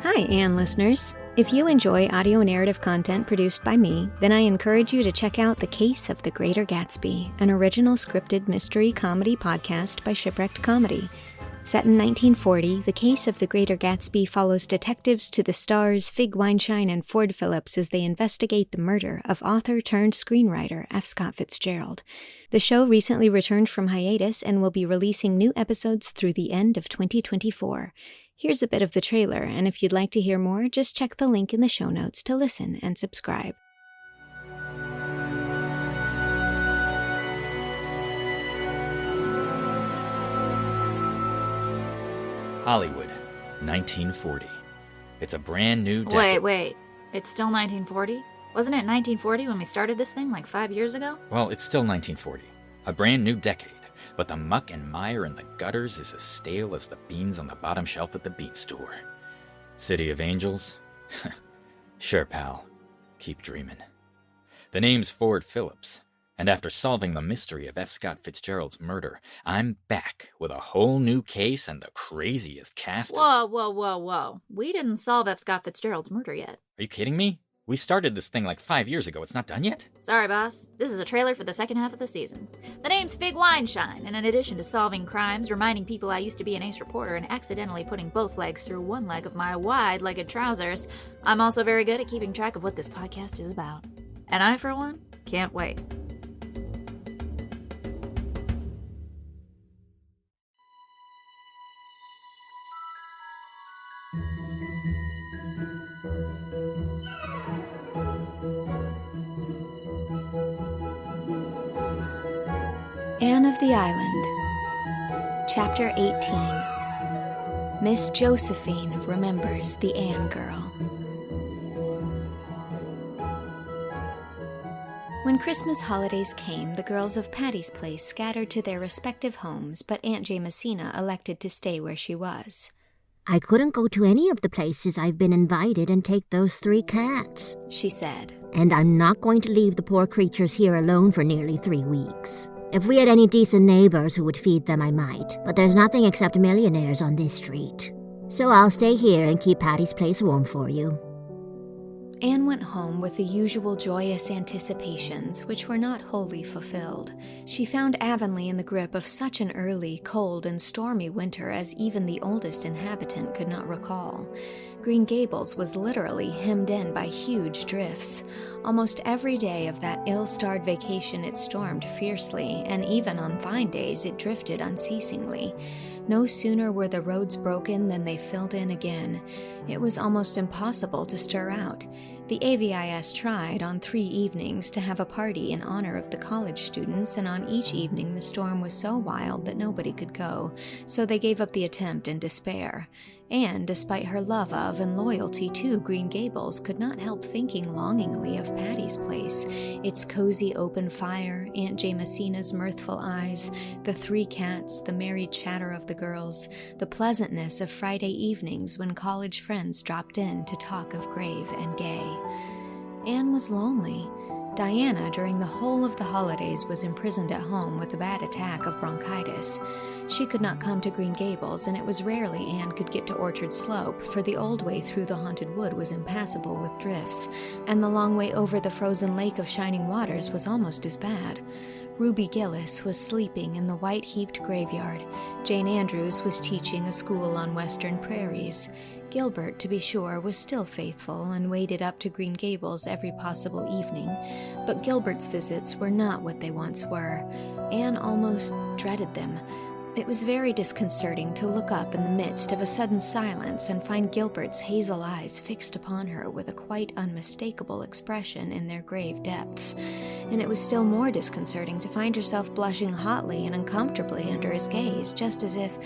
Hi, Anne listeners. If you enjoy audio narrative content produced by me, then I encourage you to check out The Case of the Greater Gatsby, an original scripted mystery comedy podcast by Shipwrecked Comedy. Set in 1940, The Case of the Greater Gatsby follows detectives to the stars Fig Weinstein and Ford Phillips as they investigate the murder of author-turned-screenwriter F. Scott Fitzgerald. The show recently returned from hiatus and will be releasing new episodes through the end of 2024. Here's a bit of the trailer, and if you'd like to hear more, just check the link in the show notes to listen and subscribe. Hollywood, 1940. It's a brand new decade. Wait. It's still 1940? Wasn't it 1940 when we started this thing like 5 years ago? Well, it's still 1940. A brand new decade. But the muck and mire in the gutters is as stale as the beans on the bottom shelf at the bean store. City of Angels? Sure, pal. Keep dreaming. The name's Ford Phillips, and after solving the mystery of F. Scott Fitzgerald's murder, I'm back with a whole new case and the craziest cast of... Whoa. We didn't solve F. Scott Fitzgerald's murder yet. Are you kidding me? We started this thing like 5 years ago. It's not done yet? Sorry, boss. This is a trailer for the second half of the season. The name's Fig Weinstein, and in addition to solving crimes, reminding people I used to be an ace reporter, and accidentally putting both legs through one leg of my wide-legged trousers, I'm also very good at keeping track of what this podcast is about. And I, for one, can't wait. Anne of the Island. Chapter 18. Miss Josephine remembers the Anne girl. When Christmas holidays came, the girls of Patty's Place scattered to their respective homes, but Aunt Jamesina elected to stay where she was. I couldn't go to any of the places I've been invited and take those 3 cats, she said. And I'm not going to leave the poor creatures here alone for nearly 3 weeks. If we had any decent neighbors who would feed them, I might, but there's nothing except millionaires on this street. So I'll stay here and keep Patty's Place warm for you. Anne went home with the usual joyous anticipations, which were not wholly fulfilled. She found Avonlea in the grip of such an early, cold, and stormy winter as even the oldest inhabitant could not recall. Green Gables was literally hemmed in by huge drifts. Almost every day of that ill-starred vacation it stormed fiercely, and even on fine days it drifted unceasingly. No sooner were the roads broken than they filled in again. It was almost impossible to stir out. The AVIS tried on 3 evenings to have a party in honor of the college students, and on each evening the storm was so wild that nobody could go, so they gave up the attempt in despair. Anne, despite her love of and loyalty to Green Gables, could not help thinking longingly of Patty's Place, its cozy open fire, Aunt Jamesina's mirthful eyes, the 3 cats, the merry chatter of the girls, the pleasantness of Friday evenings when college friends dropped in to talk of grave and gay. Anne was lonely. Diana, during the whole of the holidays, was imprisoned at home with a bad attack of bronchitis. She could not come to Green Gables, and it was rarely Anne could get to Orchard Slope, for the old way through the haunted wood was impassable with drifts, and the long way over the frozen lake of shining waters was almost as bad. Ruby Gillis was sleeping in the white-heaped graveyard. Jane Andrews was teaching a school on western prairies. Gilbert, to be sure, was still faithful and waded up to Green Gables every possible evening, but Gilbert's visits were not what they once were. Anne almost dreaded them. It was very disconcerting to look up in the midst of a sudden silence and find Gilbert's hazel eyes fixed upon her with a quite unmistakable expression in their grave depths, and it was still more disconcerting to find herself blushing hotly and uncomfortably under his gaze, just as if,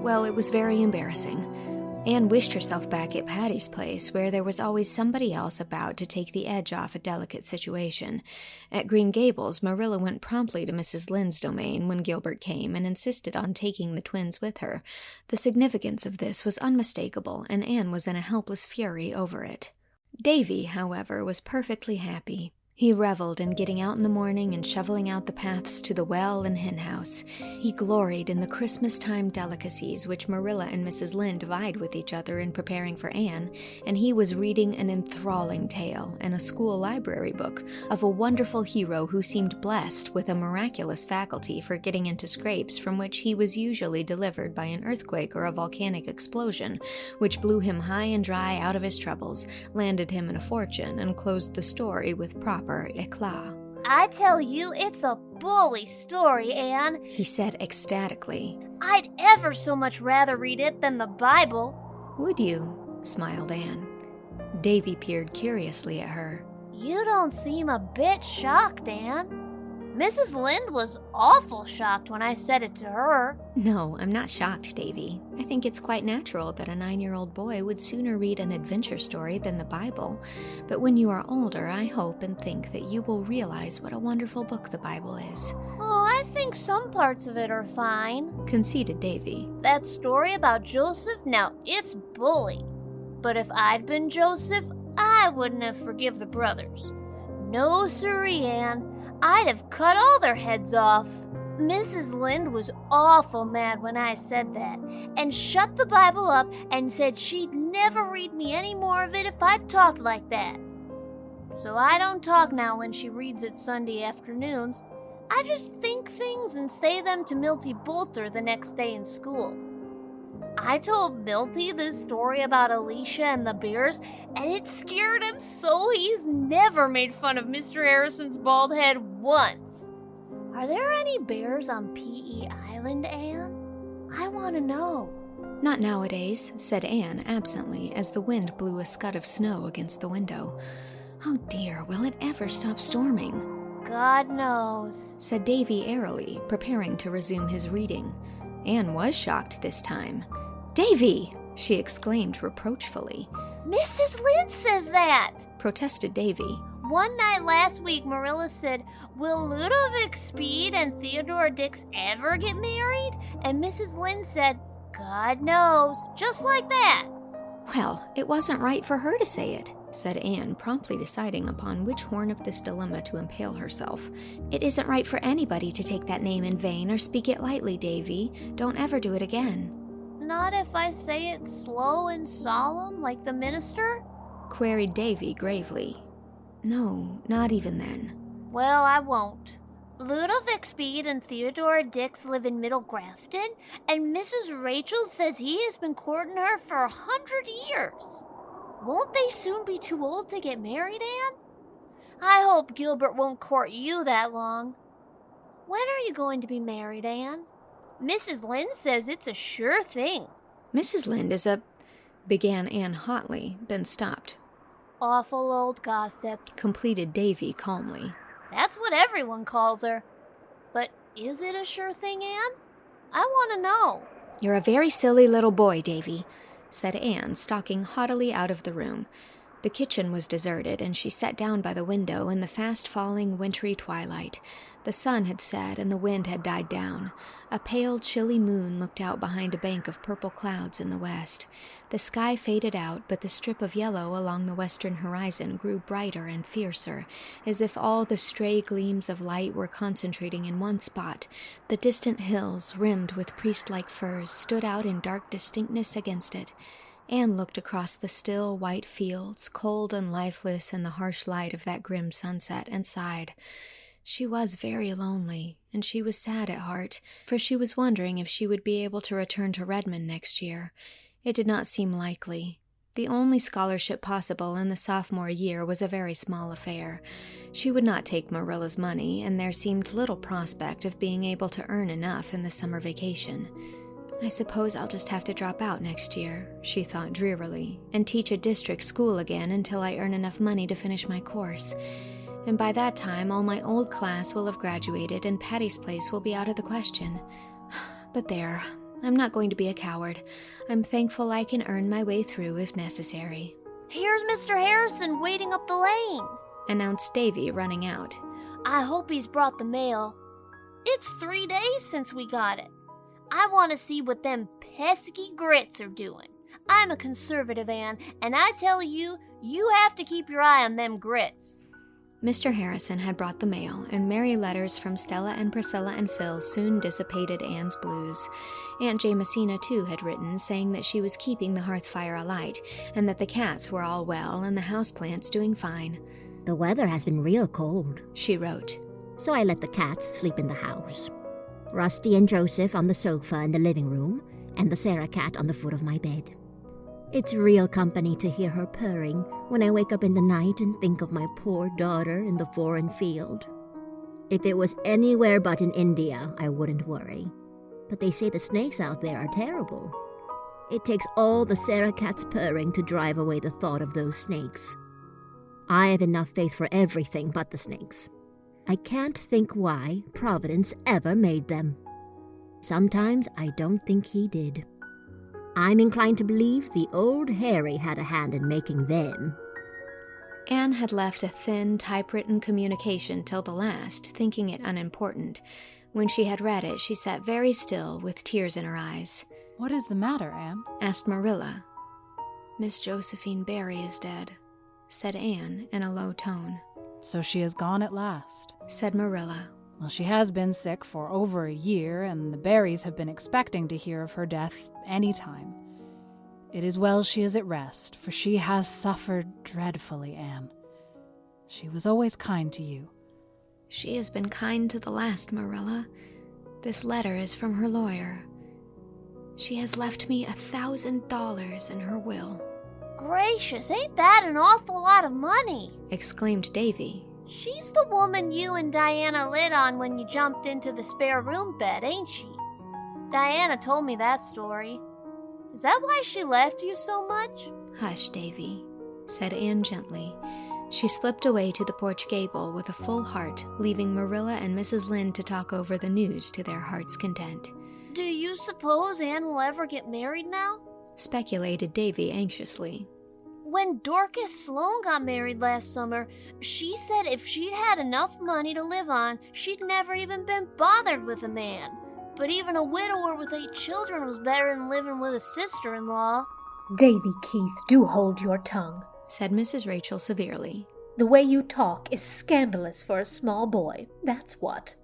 well, it was very embarrassing. Anne wished herself back at Patty's Place, where there was always somebody else about to take the edge off a delicate situation. At Green Gables, Marilla went promptly to Mrs. Lynde's domain when Gilbert came and insisted on taking the twins with her. The significance of this was unmistakable, and Anne was in a helpless fury over it. Davy, however, was perfectly happy. He reveled in getting out in the morning and shoveling out the paths to the well and henhouse. He gloried in the Christmas-time delicacies which Marilla and Mrs. Lynde vied with each other in preparing for Anne, and he was reading an enthralling tale in a school library book of a wonderful hero who seemed blessed with a miraculous faculty for getting into scrapes from which he was usually delivered by an earthquake or a volcanic explosion, which blew him high and dry out of his troubles, landed him in a fortune, and closed the story with proper eclat. I tell you, it's a bully story, Anne, he said ecstatically. I'd ever so much rather read it than the Bible. Would you? Smiled Anne. Davy peered curiously at her. You don't seem a bit shocked, Anne. Mrs. Lynde was awful shocked when I said it to her. No, I'm not shocked, Davy. I think it's quite natural that a 9-year-old boy would sooner read an adventure story than the Bible. But when you are older, I hope and think that you will realize what a wonderful book the Bible is. Oh, I think some parts of it are fine, conceded Davy. That story about Joseph, now it's bully. But if I'd been Joseph, I wouldn't have forgive the brothers. No siree, Anne. I'd have cut all their heads off. Mrs. Lynde was awful mad when I said that, and shut the Bible up and said she'd never read me any more of it if I talked like that. So I don't talk now when she reads it Sunday afternoons. I just think things and say them to Milty Boulter the next day in school. I told Milty this story about Alicia and the bears, and it scared him so he's never made fun of Mr. Harrison's bald head once. Are there any bears on P.E. Island, Anne? I want to know. Not nowadays, said Anne absently as the wind blew a scud of snow against the window. Oh dear, will it ever stop storming? God knows, said Davy airily, preparing to resume his reading. Anne was shocked this time. Davy! She exclaimed reproachfully. Mrs. Lynde says that, protested Davy. One night last week, Marilla said, will Ludovic Speed and Theodora Dix ever get married? And Mrs. Lynde said, God knows, just like that. Well, it wasn't right for her to say it, said Anne, promptly deciding upon which horn of this dilemma to impale herself. It isn't right for anybody to take that name in vain or speak it lightly, Davy. Don't ever do it again. Not if I say it slow and solemn, like the minister? Queried Davy gravely. No, not even then. Well, I won't. Ludovic Speed and Theodora Dix live in Middle Grafton, and Mrs. Rachel says he has been courting her for 100 years. Won't they soon be too old to get married, Anne? I hope Gilbert won't court you that long. When are you going to be married, Anne? Mrs. Lynde says it's a sure thing. Mrs. Lynde is a... began Anne hotly, then stopped. Awful old gossip, completed Davy calmly. That's what everyone calls her. But is it a sure thing, Anne? I want to know. You're a very silly little boy, Davy, said Anne, stalking haughtily out of the room. The kitchen was deserted, and she sat down by the window in the fast-falling wintry twilight. The sun had set, and the wind had died down. A pale, chilly moon looked out behind a bank of purple clouds in the west. The sky faded out, but the strip of yellow along the western horizon grew brighter and fiercer, as if all the stray gleams of light were concentrating in one spot. The distant hills, rimmed with priest-like firs, stood out in dark distinctness against it. Anne looked across the still, white fields, cold and lifeless in the harsh light of that grim sunset, and sighed. She was very lonely, and she was sad at heart, for she was wondering if she would be able to return to Redmond next year. It did not seem likely. The only scholarship possible in the sophomore year was a very small affair. She would not take Marilla's money, and there seemed little prospect of being able to earn enough in the summer vacation. I suppose I'll just have to drop out next year, she thought drearily, and teach a district school again until I earn enough money to finish my course. And by that time, all my old class will have graduated and Patty's place will be out of the question. But there, I'm not going to be a coward. I'm thankful I can earn my way through if necessary. Here's Mr. Harrison waiting up the lane, announced Davy, running out. I hope he's brought the mail. It's 3 days since we got it. I want to see what them pesky grits are doing. I'm a conservative, Anne, and I tell you, you have to keep your eye on them grits. Mr. Harrison had brought the mail, and merry letters from Stella and Priscilla and Phil soon dissipated Anne's blues. Aunt Jamesina, too, had written, saying that she was keeping the hearth fire alight, and that the cats were all well and the houseplants doing fine. The weather has been real cold, She wrote. so I let the cats sleep in the house. Rusty and Joseph on the sofa in the living room, and the Sarah cat on the foot of my bed. It's real company to hear her purring when I wake up in the night and think of my poor daughter in the foreign field. If it was anywhere but in India, I wouldn't worry. But they say the snakes out there are terrible. It takes all the Sarah cat's purring to drive away the thought of those snakes. I have enough faith for everything but the snakes. I can't think why Providence ever made them. Sometimes I don't think he did. I'm inclined to believe the old Harry had a hand in making them. Anne had left a thin, typewritten communication till the last, thinking it unimportant. When she had read it, she sat very still, with tears in her eyes. What is the matter, Anne? Asked Marilla. Miss Josephine Barry is dead, said Anne in a low tone. So she is gone at last, said Marilla. Well, she has been sick for over a year, and the Barrys have been expecting to hear of her death any time. It is well she is at rest, for she has suffered dreadfully, Anne. She was always kind to you. She has been kind to the last, Marilla. This letter is from her lawyer. She has left me $1,000 in her will. Gracious, ain't that an awful lot of money? Exclaimed Davy. She's the woman you and Diana lit on when you jumped into the spare room bed, ain't she? Diana told me that story. Is that why she left you so much? Hush, Davy, said Anne gently. She slipped away to the porch gable with a full heart, leaving Marilla and Mrs. Lynde to talk over the news to their heart's content. Do you suppose Anne will ever get married now? Speculated Davy anxiously. When Dorcas Sloane got married last summer, she said if she'd had enough money to live on, she'd never even been bothered with a man. But even a widower with 8 children was better than living with a sister-in-law. Davy Keith, do hold your tongue, said Mrs. Rachel severely. The way you talk is scandalous for a small boy, that's what.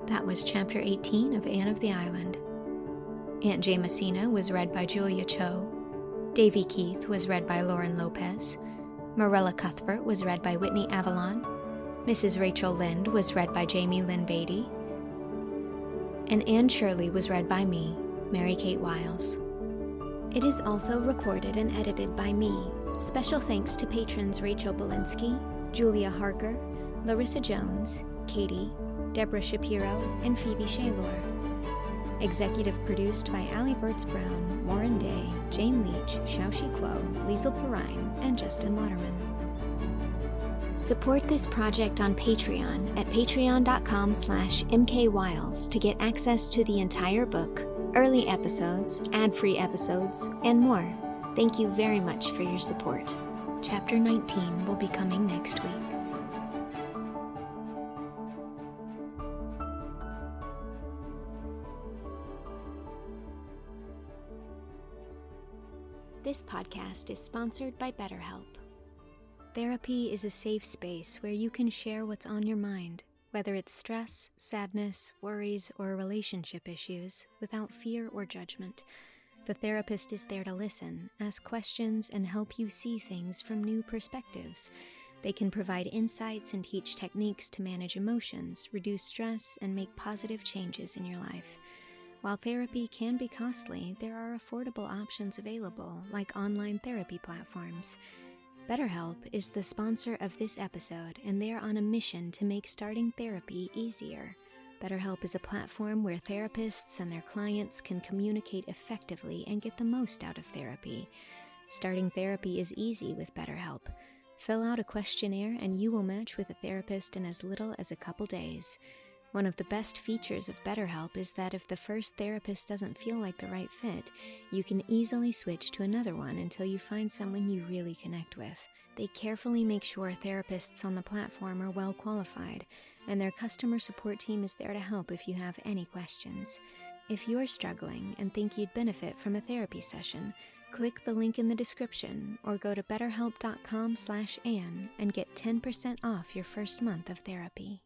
That was Chapter 18 of Anne of the Island. Aunt Jamesina was read by Julia Cho. Davy Keith was read by Lauren Lopez. Marilla Cuthbert was read by Whitney Avalon. Mrs. Rachel Lynde was read by Jaime Lynn Beatty. And Anne Shirley was read by me, Mary Kate Wiles. It is also recorded and edited by me. Special thanks to patrons Rachel Belinsky, Julia Harker, Larissa Jones, Katie, Deborah Shapiro, and Phoebe Shaylor. Executive produced by Allie Bertz-Brown, Warren Day, Jane Leach, Shao Kuo, Lisel Perrine, and Justin Waterman. Support this project on Patreon at patreon.com/mkwiles to get access to the entire book, early episodes, ad-free episodes, and more. Thank you very much for your support. Chapter 19 will be coming next week. This podcast is sponsored by BetterHelp. Therapy is a safe space where you can share what's on your mind, whether it's stress, sadness, worries, or relationship issues, without fear or judgment. The therapist is there to listen, ask questions, and help you see things from new perspectives. They can provide insights and teach techniques to manage emotions, reduce stress, and make positive changes in your life. While therapy can be costly, there are affordable options available, like online therapy platforms. BetterHelp is the sponsor of this episode, and they are on a mission to make starting therapy easier. BetterHelp is a platform where therapists and their clients can communicate effectively and get the most out of therapy. Starting therapy is easy with BetterHelp. Fill out a questionnaire and you will match with a therapist in as little as a couple days. One of the best features of BetterHelp is that if the first therapist doesn't feel like the right fit, you can easily switch to another one until you find someone you really connect with. They carefully make sure therapists on the platform are well qualified, and their customer support team is there to help if you have any questions. If you're struggling and think you'd benefit from a therapy session, click the link in the description or go to betterhelp.com/Anne and get 10% off your first month of therapy.